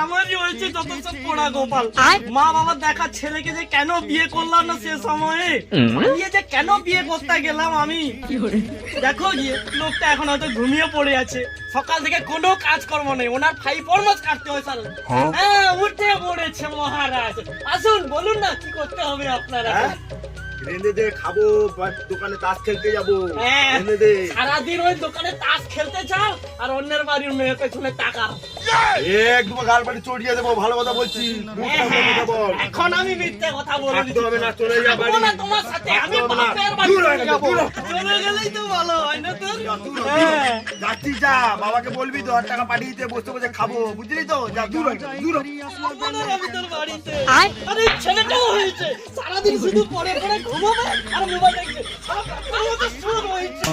আমারই হয়েছে যত সব পোড়া গোপাল। মা বাবা দেখা ছেলেকে যে কেন বিয়ে করলাম না সে সময়ে, বিয়ে যে কেন বিয়ে করতে গেলাম আমি। দেখো গিয়ে লোকটা এখন হয়তো ঘুমিয়ে পড়ে আছে, সকাল থেকে কোনো কাজকর্ম নেই, ওনার ভাই ফরমাস কাটতে হয় স্যার। হ্যাঁ উঠে পড়েছে মহারাজ। আসুন বলুন না কি করতে হবে আপনারা। রেঁধে দে, খাবো, দোকানে তাস খেলতে যাবো। সারাদিন ওই দোকানে তাস খেলতে যাও আর অন্যের বাড়ির মেয়ের পেছনে টাকা। একদম গাল পাটি চড়িয়ে দেবো, ভালো কথা বলছি। এখন আমি মিথ্যে কথা বলে দিতে হবে না, চলে যা বাড়ি। না তোমার সাথে, আমি বাপের বাড়ি যাবো। চলে গেলেই তো ভালো হয় না তোর? যাচ্ছি যা, বাবাকে বলবি 1000 টাকা পাঠিয়ে দিতে, বসে বসে খাবো, বুঝলি তো? যা দূর হ, দূর হ। আমি তোর বাড়িতে আরে ছেলেটাও হয়েছে, সারাদিন শুধু পরে পরে ঘুমাবে আর মোবাইল দেখবে। সারা রাত শুরু হয়েছে।